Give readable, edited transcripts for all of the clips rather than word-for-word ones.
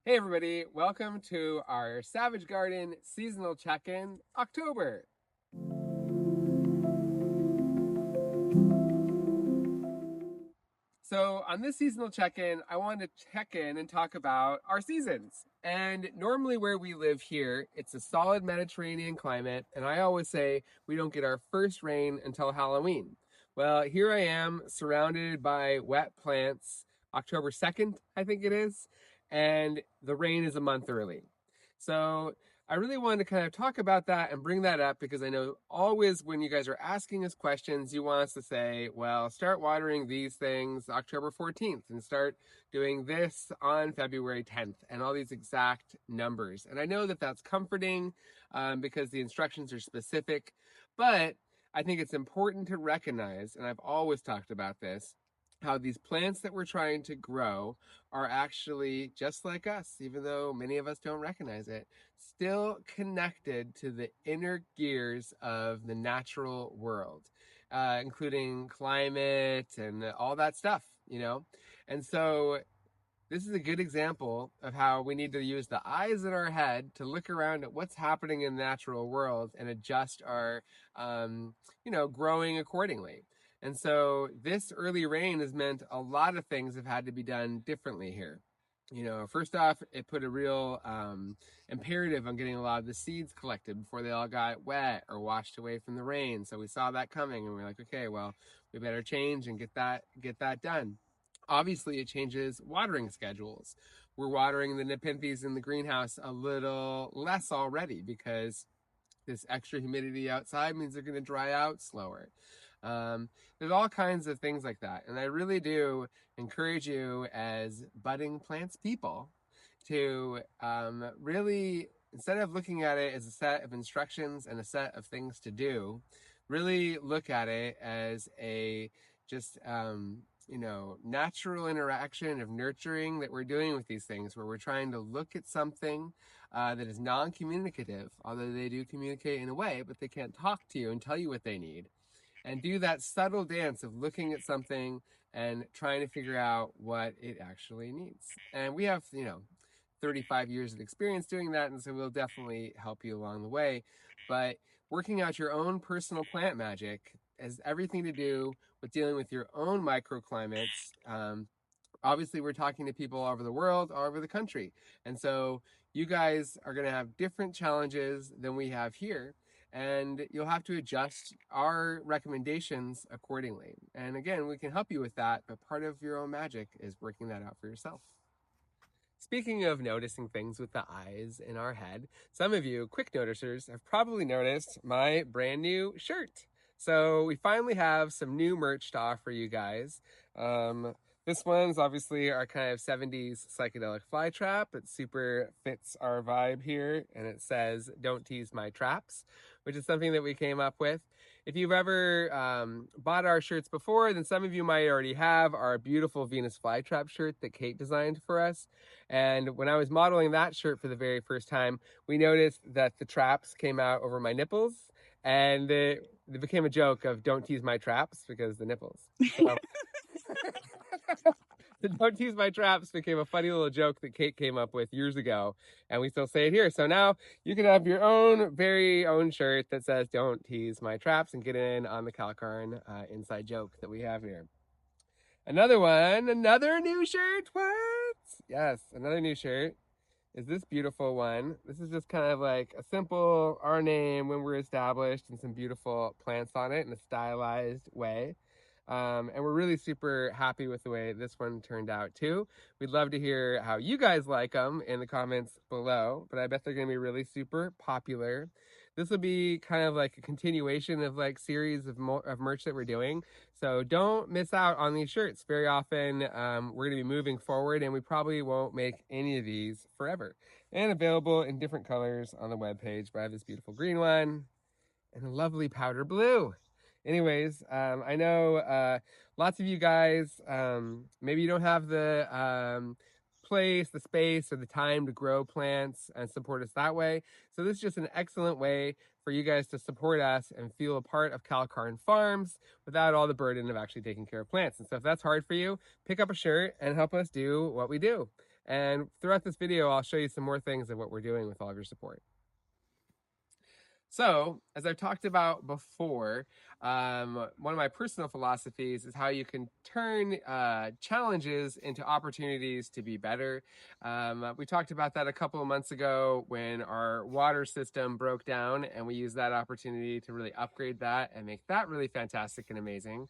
Hey everybody, welcome to our Savage Garden seasonal check-in, October. So on this seasonal check-in, I wanted to check in and talk about our seasons. And normally where we live here, it's a solid Mediterranean climate, and I always say we don't get our first rain until Halloween. Well, here I am surrounded by wet plants, October 2nd, I think it is, and the rain is a month early. So I really wanted to kind of talk about that and bring that up because I know always when you guys are asking us questions, you want us to say, well, start watering these things October 14th and start doing this on February 10th and all these exact numbers. And I know that that's comforting because the instructions are specific, but I think it's important to recognize, and I've always talked about this, how these plants that we're trying to grow are actually just like us, even though many of us don't recognize it, still connected to the inner gears of the natural world, including climate and all that stuff, you know? And so this is a good example of how we need to use the eyes in our head to look around at what's happening in the natural world and adjust our, growing accordingly. And so this early rain has meant a lot of things have had to be done differently here. First off, it put a real imperative on getting a lot of the seeds collected before they all got wet or washed away from the rain. So we saw that coming and we're like, okay, well, we better change and get that done. Obviously, it changes watering schedules. We're watering the Nepenthes in the greenhouse a little less already because this extra humidity outside means they're going to dry out slower. There's all kinds of things like that. And I really do encourage you as budding plants people to really, instead of looking at it as a set of instructions and a set of things to do, really look at it as a just natural interaction of nurturing that we're doing with these things, where we're trying to look at something that is non-communicative, although they do communicate in a way, but they can't talk to you and tell you what they need, and do that subtle dance of looking at something and trying to figure out what it actually needs. And we have, 35 years of experience doing that, and so we'll definitely help you along the way. But working out your own personal plant magic has everything to do with dealing with your own microclimates. Obviously, we're talking to people all over the world, all over the country. And so you guys are going to have different challenges than we have here. And you'll have to adjust our recommendations accordingly. And again, we can help you with that, but part of your own magic is working that out for yourself. Speaking of noticing things with the eyes in our head, some of you quick noticers have probably noticed my brand new shirt. So we finally have some new merch to offer you guys. This one's obviously our kind of 70s psychedelic fly trap. It super fits our vibe here, and it says, "Don't tease my traps," which is something that we came up with. If you've ever bought our shirts before, then some of you might already have our beautiful Venus flytrap shirt that Kate designed for us. And when I was modeling that shirt for the very first time, we noticed that the traps came out over my nipples, and it became a joke of "don't tease my traps" because the nipples. So, the "don't tease my traps" became a funny little joke that Kate came up with years ago, and we still say it here. So now you can have your own very own shirt that says "don't tease my traps" and get in on the Calicarn inside joke that we have here. Another one, another new shirt. What? Yes, another new shirt is this beautiful one. This is just kind of like a simple our name when we're established and some beautiful plants on it in a stylized way. And we're really super happy with the way this one turned out too. We'd love to hear how you guys like them in the comments below, but I bet they're going to be really super popular. This will be kind of like a continuation of like series of merch that we're doing. So don't miss out on these shirts. Very often we're going to be moving forward, and we probably won't make any of these forever. And available in different colors on the webpage. But I have this beautiful green one and a lovely powder blue. Anyways, I know lots of you guys, maybe you don't have the place, the space, or the time to grow plants and support us that way. So this is just an excellent way for you guys to support us and feel a part of Calicarn Farms without all the burden of actually taking care of plants. And so if that's hard for you, pick up a shirt and help us do what we do. And throughout this video, I'll show you some more things of what we're doing with all of your support. So, as I've talked about before, one of my personal philosophies is how you can turn challenges into opportunities to be better. We talked about that a couple of months ago when our water system broke down, and we used that opportunity to really upgrade that and make that really fantastic and amazing.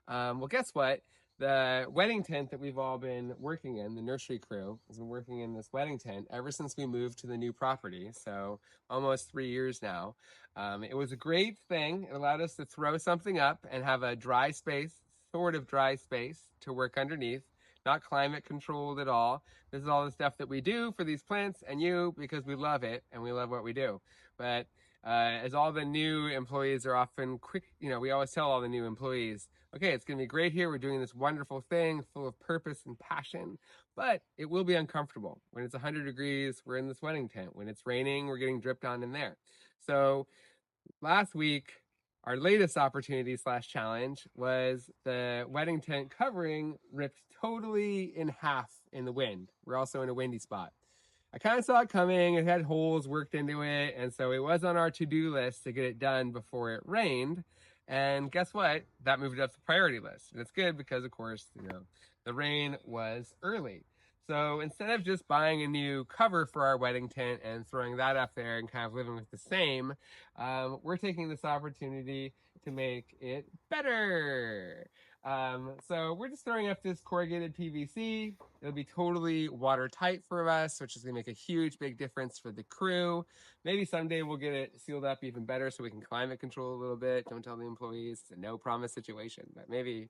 Well, guess what? The wedding tent that we've all been working in, the nursery crew, has been working in this wedding tent ever since we moved to the new property. So almost 3 years now. It was a great thing. It allowed us to throw something up and have a dry space, sort of dry space to work underneath, not climate controlled at all. This is all the stuff that we do for these plants and you because we love it and we love what we do. But as all the new employees are often quick, we always tell all the new employees, okay, it's going to be great here. We're doing this wonderful thing full of purpose and passion, but it will be uncomfortable. When it's 100 degrees, we're in this wedding tent. When it's raining, we're getting dripped on in there. So last week, our latest opportunity / challenge was the wedding tent covering ripped totally in half in the wind. We're also in a windy spot. I kind of saw it coming. It had holes worked into it, and so it was on our to-do list to get it done before it rained. And guess what? That moved it up the priority list. And it's good because, of course, the rain was early. So instead of just buying a new cover for our wedding tent and throwing that up there and kind of living with the same, we're taking this opportunity to make it better. So we're just throwing up this corrugated PVC. It'll be totally watertight for us, which is going to make a huge, big difference for the crew. Maybe someday we'll get it sealed up even better so we can climate control a little bit. Don't tell the employees. It's a no promise situation, but maybe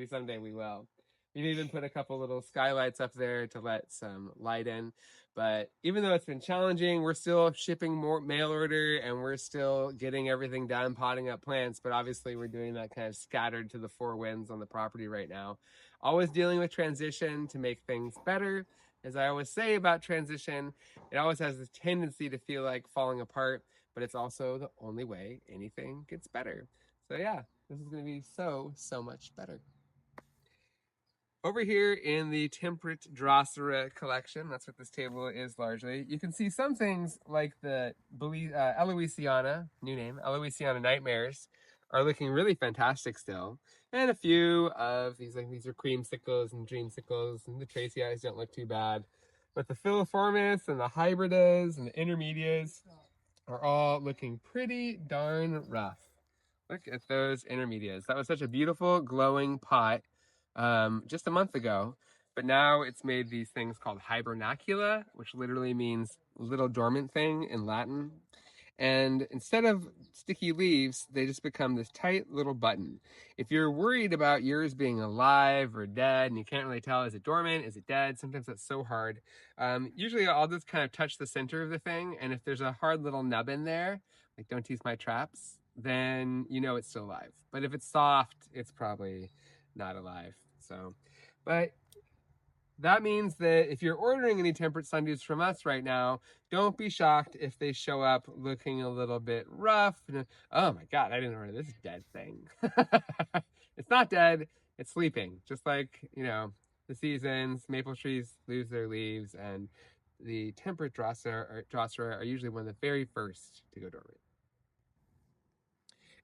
someday we will. We've even put a couple little skylights up there to let some light in. But even though it's been challenging, we're still shipping more mail order and we're still getting everything done, potting up plants. But obviously we're doing that kind of scattered to the four winds on the property right now. Always dealing with transition to make things better. As I always say about transition, it always has this tendency to feel like falling apart, but it's also the only way anything gets better. So yeah, this is going to be so much better. Over here in the Temperate Drosera collection, that's what this table is largely, you can see some things like the Aloysiana, new name, Aloysiana Nightmares, are looking really fantastic still. And a few of these, like these are creamsicles and dreamsicles, and the Tracy eyes don't look too bad. But the filiformis and the hybridas and the intermedias are all looking pretty darn rough. Look at those intermedias. That was such a beautiful glowing pot just a month ago, but now it's made these things called hibernacula, which literally means little dormant thing in Latin. And instead of sticky leaves, they just become this tight little button. If you're worried about yours being alive or dead and you can't really tell, is it dormant, is it dead? Sometimes that's so hard. Usually I'll just kind of touch the center of the thing, and if there's a hard little nub in there, like don't tease my traps, then you know it's still alive. But if it's soft, it's probably not alive. So, but that means that if you're ordering any temperate sundews from us right now, don't be shocked if they show up looking a little bit rough. Oh my God, I didn't order this dead thing. It's not dead, it's sleeping. Just like, the seasons, maple trees lose their leaves, and the temperate Drosera are usually one of the very first to go dormant.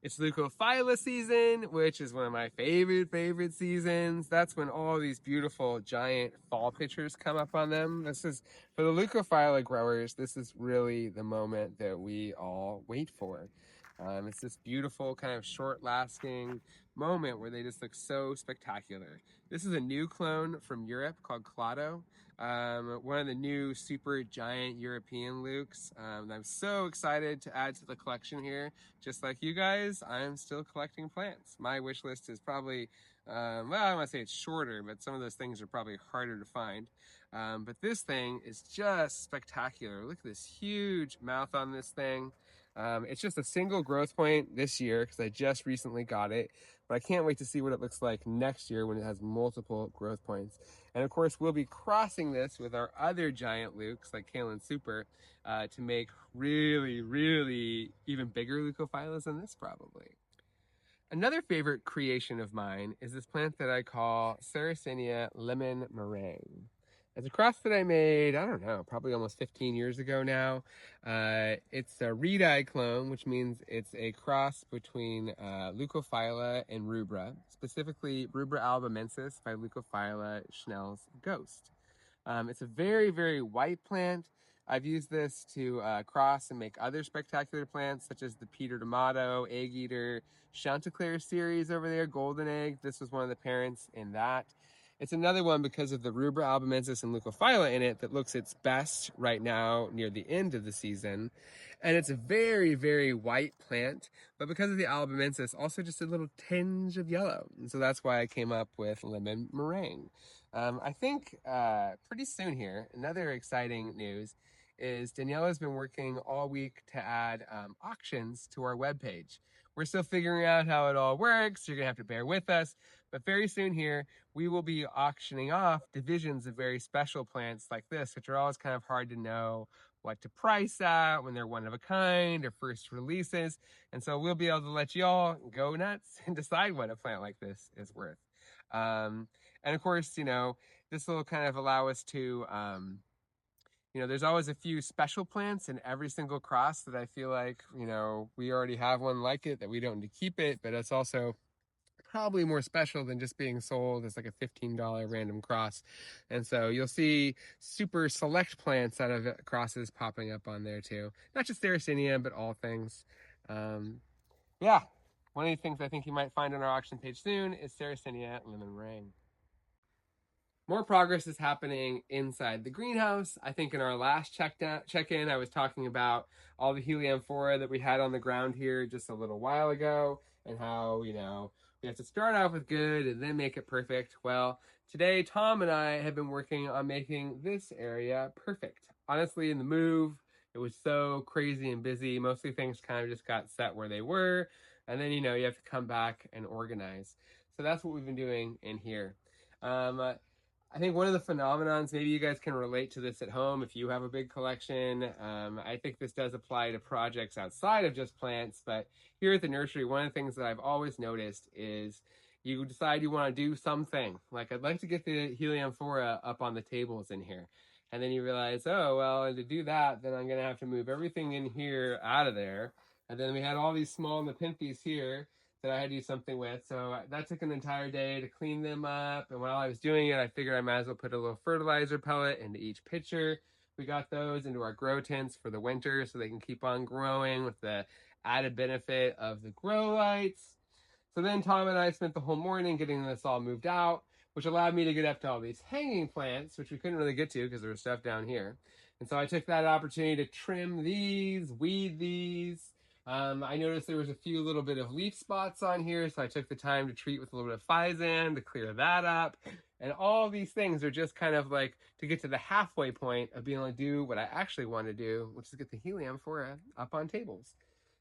It's Leucophylla season, which is one of my favorite seasons. That's when all these beautiful giant fall pitchers come up on them. This is, for the Leucophylla growers, this is really the moment that we all wait for. It's this beautiful kind of short-lasting moment where they just look so spectacular. This is a new clone from Europe called Clado. One of the new super giant European lukes. I'm so excited to add to the collection here. Just like you guys, I'm still collecting plants. My wish list is probably, well, I want to say it's shorter, but some of those things are probably harder to find. But this thing is just spectacular. Look at this huge mouth on this thing. It's just a single growth point this year because I just recently got it, but I can't wait to see what it looks like next year when it has multiple growth points. And of course, we'll be crossing this with our other giant lukes like Kalen Super to make really even bigger leucophyllas than this probably. Another favorite creation of mine is this plant that I call Sarracenia lemon meringue. It's a cross that I made, I don't know, probably almost 15 years ago now. It's a reed-eye clone, which means it's a cross between Leucophylla and rubra, specifically Rubra albumensis by Leucophylla Schnell's ghost. It's a very, very white plant. I've used this to cross and make other spectacular plants, such as the Peter D'Amato, Egg Eater, Chanticleer series over there, Golden Egg. This was one of the parents in that. It's another one because of the Rubra albumensis and Leucophylla in it that looks its best right now near the end of the season. And it's a very, very white plant, but because of the albumensis, also just a little tinge of yellow. And so that's why I came up with lemon meringue. I think pretty soon here, another exciting news is Daniela's been working all week to add auctions to our webpage. We're still figuring out how it all works. You're going to have to bear with us. But very soon here, we will be auctioning off divisions of very special plants like this, which are always kind of hard to know what to price at when they're one of a kind or first releases. And so we'll be able to let y'all go nuts and decide what a plant like this is worth. And of course, this will kind of allow us to, there's always a few special plants in every single cross that I feel like, we already have one like it that we don't need to keep it, but it's also probably more special than just being sold as like a $15 random cross. And so you'll see super select plants out of crosses popping up on there too. Not just Sarracenia, but all things. Yeah, one of the things I think you might find on our auction page soon is Sarracenia lemon meringue. More progress is happening inside the greenhouse. I think in our last check-in, I was talking about all the helianthera that we had on the ground here just a little while ago, and how, we have to start off with good and then make it perfect. Well, today Tom and I have been working on making this area perfect. Honestly, in the move, it was so crazy and busy. Mostly things kind of just got set where they were, and then, you have to come back and organize. So that's what we've been doing in here. I think one of the phenomenons, maybe you guys can relate to this at home if you have a big collection. I think this does apply to projects outside of just plants, but here at the nursery, one of the things that I've always noticed is you decide you want to do something. Like, I'd like to get the helianthera up on the tables in here. And then you realize, oh, well, to do that, then I'm going to have to move everything in here out of there. And then we had all these small nepenthes here that I had to do something with. So that took an entire day to clean them up. And while I was doing it, I figured I might as well put a little fertilizer pellet into each pitcher. We got those into our grow tents for the winter so they can keep on growing with the added benefit of the grow lights. So then Tom and I spent the whole morning getting this all moved out, which allowed me to get up to all these hanging plants, which we couldn't really get to because there was stuff down here. And so I took that opportunity to trim these, weed these. I noticed there was a few little bit of leaf spots on here, so I took the time to treat with a little bit of Physan to clear that up. And all these things are just kind of like to get to the halfway point of being able to do what I actually want to do, which is get the helianthera up on tables.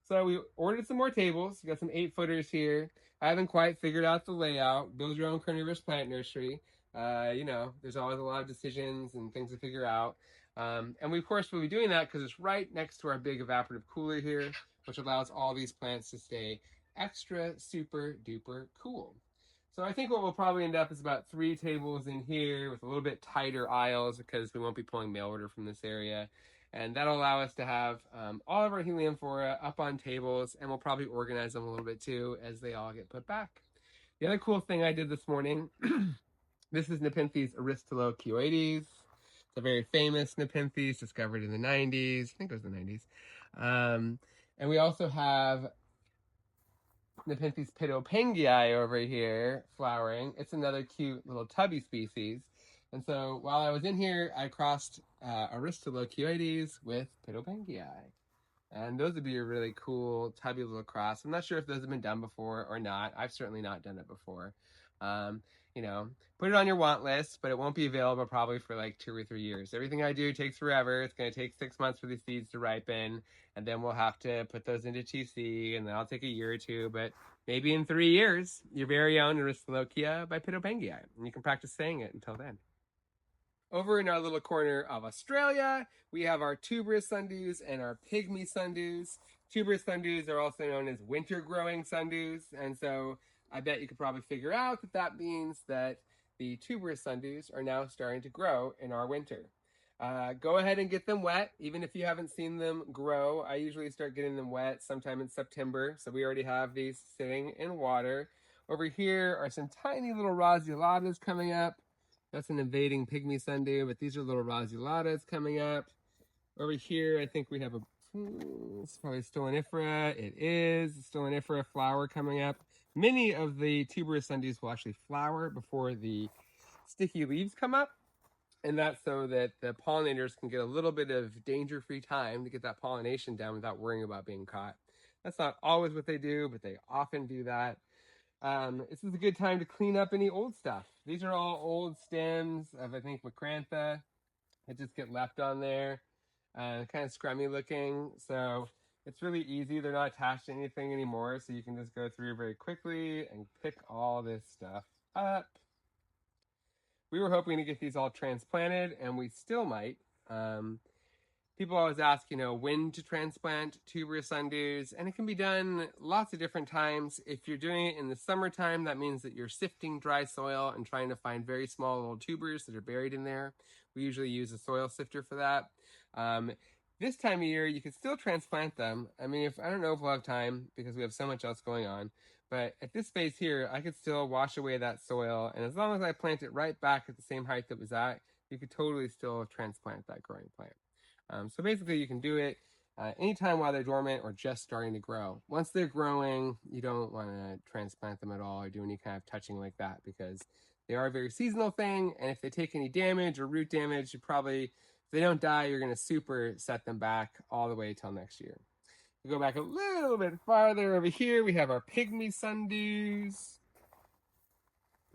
So we ordered some more tables. We got some 8-footers here. I haven't quite figured out the layout. Build your own carnivorous plant nursery. There's always a lot of decisions and things to figure out. And we, of course, will be doing that because it's right next to our big evaporative cooler here, which allows all these plants to stay extra super duper cool. So I think what we'll probably end up is about 3 tables in here with a little bit tighter aisles because we won't be pulling mail order from this area. And that'll allow us to have all of our helianthera up on tables, and we'll probably organize them a little bit too as they all get put back. The other cool thing I did this morning, this is Nepenthes aristolochoides. It's a very famous Nepenthes discovered in the 90s. I think it was the 90s. And we also have Nepenthes pitopengii over here flowering. It's another cute little tubby species. And so while I was in here, I crossed aristolochoides with pitopengii. And those would be a really cool tubby little cross. I'm not sure if those have been done before or not. I've certainly not done it before. Put it on your want list, but it won't be available probably for like 2 or 3 years. Everything I do takes forever. It's going to take 6 months for the seeds to ripen, and then we'll have to put those into TC, and then I'll take a year or two, but maybe in 3 years, your very own Aristolochia by pitopengii, and you can practice saying it until then. Over in our little corner of Australia, we have our tuberous sundews and our pygmy sundews. Tuberous sundews are also known as winter growing sundews, and so I bet you could probably figure out that that means that the tuberous sundews are now starting to grow in our winter. Go ahead and get them wet, even if you haven't seen them grow. I usually start getting them wet sometime in September, so we already have these sitting in water. Over here are some tiny little rosulatas coming up. That's an invading pygmy sundew, but these are little rosulatas coming up. Over here, I think we have it's probably stolonifera. It is stolonifera flower coming up. Many of the tuberous sundews will actually flower before the sticky leaves come up. And that's so that the pollinators can get a little bit of danger-free time to get that pollination done without worrying about being caught. That's not always what they do, but they often do that. This is a good time to clean up any old stuff. These are all old stems of, I think, macrantha that just get left on there. Kind of scrummy looking, so it's really easy. They're not attached to anything anymore, so you can just go through very quickly and pick all this stuff up. We were hoping to get these all transplanted, and we still might. People always ask, when to transplant tuberous sundews, and it can be done lots of different times. If you're doing it in the summertime, that means that you're sifting dry soil and trying to find very small little tubers that are buried in there. We usually use a soil sifter for that. This time of year, you can still transplant them. I mean, I don't know if we'll have time because we have so much else going on, but at this phase here, I could still wash away that soil, and as long as I plant it right back at the same height that it was at, you could totally still transplant that growing plant. So basically, you can do it anytime while they're dormant or just starting to grow. Once they're growing, you don't want to transplant them at all or do any kind of touching like that because they are a very seasonal thing, and if they take any damage or root damage, if they don't die, you're going to super set them back all the way till next year. We go back a little bit farther over here. We have our pygmy sundews.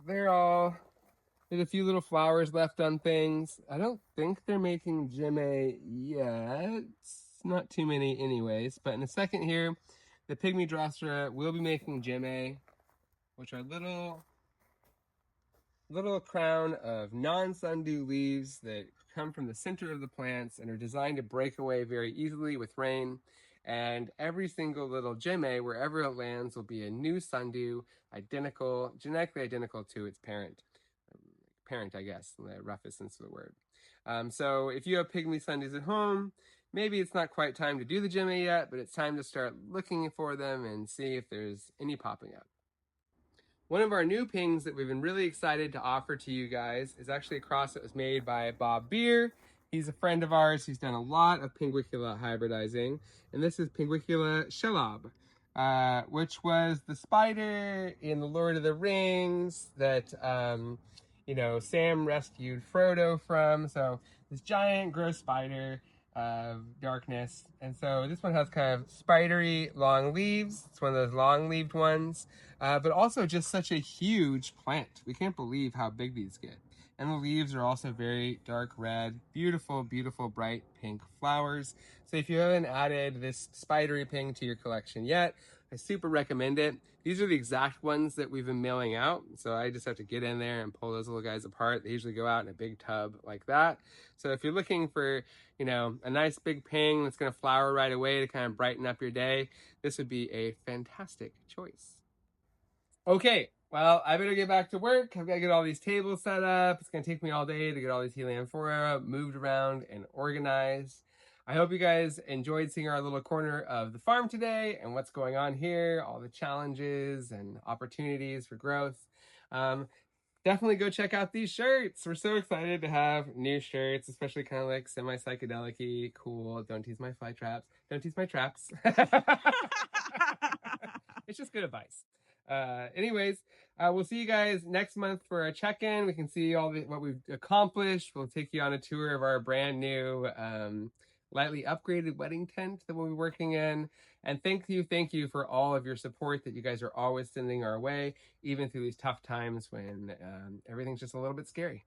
There's a few little flowers left on things. I don't think they're making jeme yet. Not too many anyways. But in a second here, the pygmy drosera will be making jeme, which are little crown of non-sundew leaves that come from the center of the plants and are designed to break away very easily with rain. And every single little jeme, wherever it lands, will be a new sundew, genetically identical to its parent, I guess, in the roughest sense of the word. So if you have pygmy sundews at home, maybe it's not quite time to do the jeme yet, but it's time to start looking for them and see if there's any popping up. One of our new pings that we've been really excited to offer to you guys is actually a cross that was made by Bob Beer. He's a friend of ours. He's done a lot of pinguicula hybridizing, and this is pinguicula shelob, which was the spider in The Lord of the Rings that Sam rescued Frodo from. So this giant gross spider of darkness, and so this one has kind of spidery long leaves. It's one of those long-leaved ones, but also just such a huge plant. We can't believe how big these get. And the leaves are also very dark red, beautiful, beautiful, bright pink flowers. So if you haven't added this spidery ping to your collection yet, I super recommend it. These are the exact ones that we've been mailing out. So I just have to get in there and pull those little guys apart. They usually go out in a big tub like that. So if you're looking for, a nice big ping that's going to flower right away to kind of brighten up your day, this would be a fantastic choice. Okay, well, I better get back to work. I've got to get all these tables set up. It's going to take me all day to get all these Helianthera moved around and organized. I hope you guys enjoyed seeing our little corner of the farm today and what's going on here, all the challenges and opportunities for growth. Definitely go check out these shirts. We're so excited to have new shirts, especially kind of like semi-psychedelic-y, cool. Don't tease my fly traps. Don't tease my traps. It's just good advice. Anyways, we'll see you guys next month for a check-in. We can see what we've accomplished. We'll take you on a tour of our brand new lightly upgraded wedding tent that we'll be working in. And thank you for all of your support that you guys are always sending our way, even through these tough times when everything's just a little bit scary.